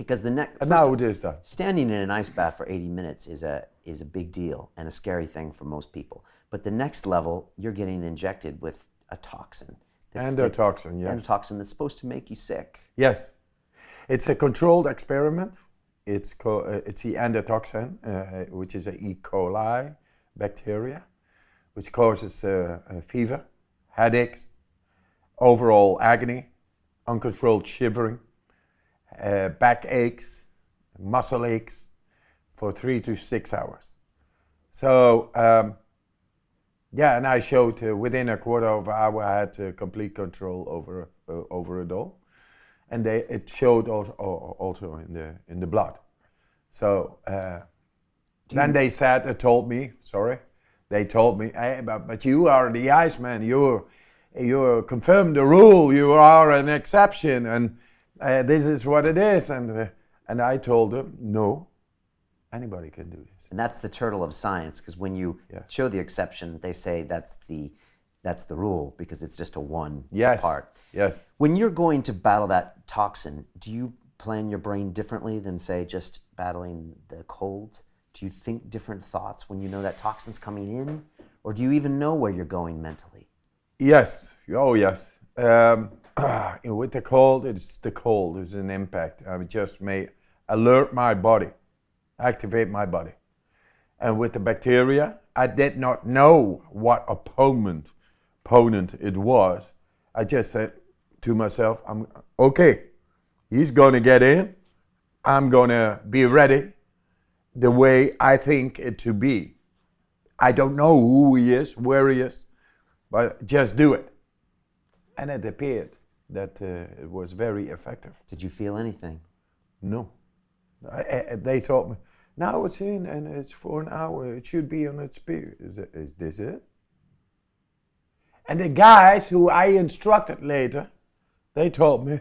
Because the next, And now it is done. standing in an ice bath for 80 minutes is a big deal and a scary thing for most people. But the next level, you're getting injected with a toxin. Endotoxin, yes. Endotoxin that's supposed to make you sick. Yes. It's a controlled experiment. It's the endotoxin, which is an E. coli bacteria, which causes fever, headaches, overall agony, uncontrolled shivering, back aches, muscle aches for 3 to 6 hours. So, and I showed within a quarter of an hour I had complete control over it all. And it showed also in the blood. So then they told me, hey, but you are the Iceman. You confirmed the rule. You are an exception, and this is what it is. And I told them, no, anybody can do this. And that's the turtle of science, because when you show the exception, they say that's the rule, because it's just a one part. Yes. When you're going to battle that toxin, do you plan your brain differently than, say, just battling the cold? Do you think different thoughts when you know that toxin's coming in? Or do you even know where you're going mentally? Yes. Oh, yes. With the cold, it's an impact. I just may alert my body, activate my body. And with the bacteria, I did not know what opponent it was. I just said to myself, okay, he's going to get in. I'm going to be ready the way I think it to be. I don't know who he is, where he is, but just do it. And it appeared that it was very effective. Did you feel anything? No. They told me, now it's in and it's for an hour. It should be on its period. Is this it? And the guys who I instructed later, they told me,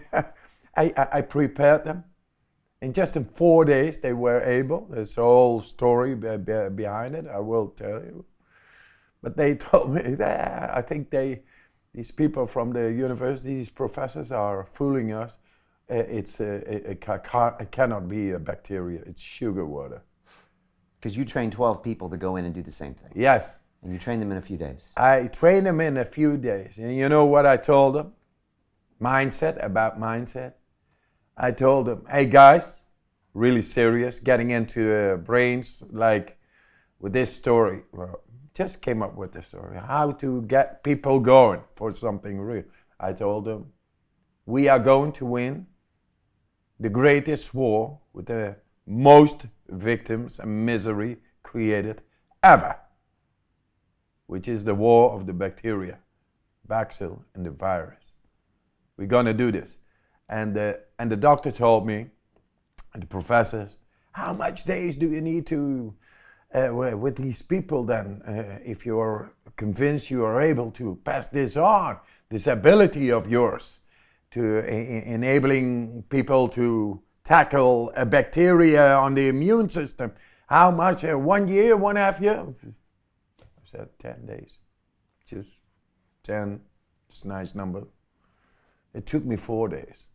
I prepared them. And just in 4 days, they were able. There's a whole story behind it, I will tell you. But they told me that I think these people from the university, these professors are fooling us. It cannot be a bacteria, it's sugar water. Because you trained 12 people to go in and do the same thing. Yes. And you trained them in a few days. I trained them in a few days. And you know what I told them? Mindset. I told them, hey guys, really serious, getting into brains, like with this story. Well, just came up with this story. How to get people going for something real. I told them, we are going to win the greatest war with the most victims and misery created ever, which is the war of the bacteria, bacillus, and the virus. We're gonna do this. And the doctor told me, and the professors, how much days do you need to, with these people then, if you're convinced you are able to pass this on, this ability of yours, to enabling people to tackle a bacteria on the immune system. How much? 1 year, 1.5 years? I said 10 days. Just 10, it's a nice number. It took me 4 days.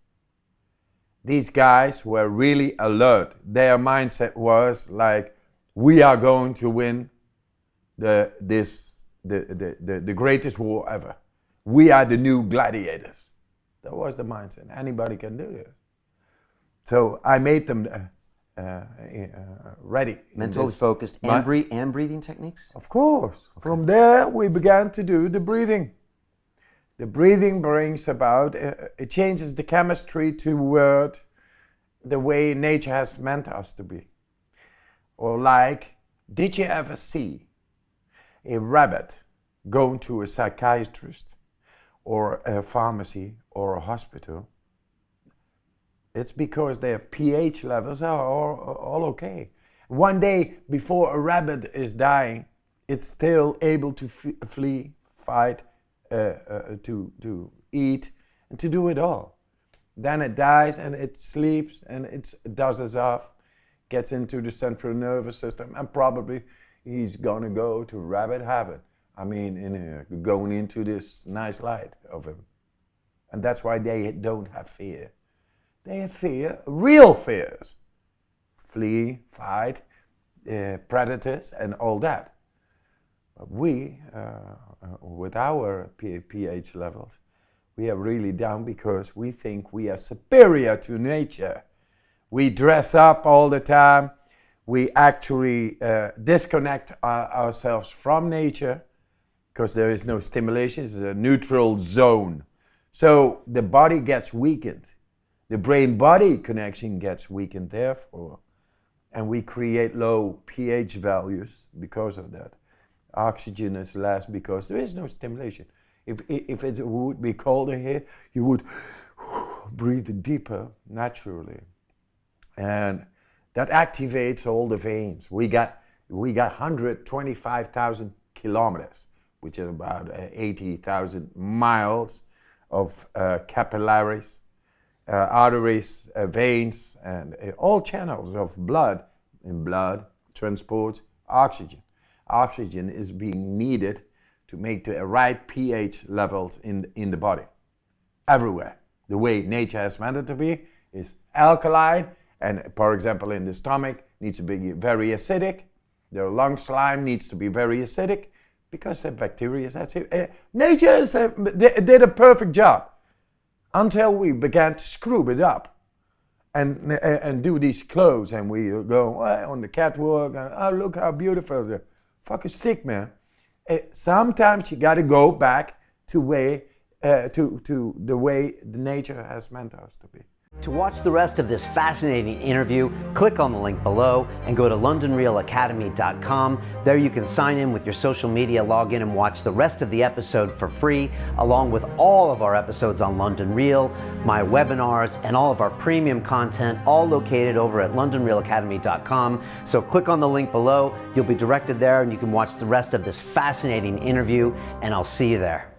These guys were really alert. Their mindset was like, we are going to win the greatest war ever. We are the new gladiators. That was the mindset. Anybody can do this. So I made them ready. Mentally focused and breathing techniques? Of course. Okay. From there, we began to do the breathing. The breathing brings about, it changes the chemistry toward the way nature has meant us to be. Or like, did you ever see a rabbit going to a psychiatrist or a pharmacy or a hospital? It's because their pH levels are all okay. One day before a rabbit is dying, it's still able to flee, fight, to eat, and to do it all. Then it dies and it sleeps and it dozes off, gets into the central nervous system, and probably he's gonna go to rabbit heaven. I mean, going into this nice light of him. And that's why they don't have fear. They have fear, real fears. Flee, fight, predators, and all that. But we, with our pH levels, we are really down because we think we are superior to nature. We dress up all the time. We actually disconnect ourselves from nature because there is no stimulation. It's a neutral zone. So the body gets weakened. The brain-body connection gets weakened, therefore. And we create low pH values because of that. Oxygen is less because there is no stimulation. If it would be colder here, you would breathe deeper naturally. And that activates all the veins. We got 125,000 kilometers, which is about 80,000 miles of capillaries, arteries, veins, and all channels of blood. In blood transports oxygen. Oxygen is being needed to make the right pH levels in the body. Everywhere. The way nature has meant it to be is alkaline, and for example in the stomach needs to be very acidic. The lung slime needs to be very acidic because the bacteria is acidic. Nature did a perfect job until we began to screw it up and do these clothes, and we go on the catwalk and oh look how beautiful. The fucking sick, man. Sometimes you got to go back to the way the nature has meant us to be. To watch the rest of this fascinating interview, click on the link below and go to londonrealacademy.com. There you can sign in with your social media, log in and watch the rest of the episode for free, along with all of our episodes on London Real, my webinars, and all of our premium content, all located over at londonrealacademy.com. So click on the link below, you'll be directed there and you can watch the rest of this fascinating interview, and I'll see you there.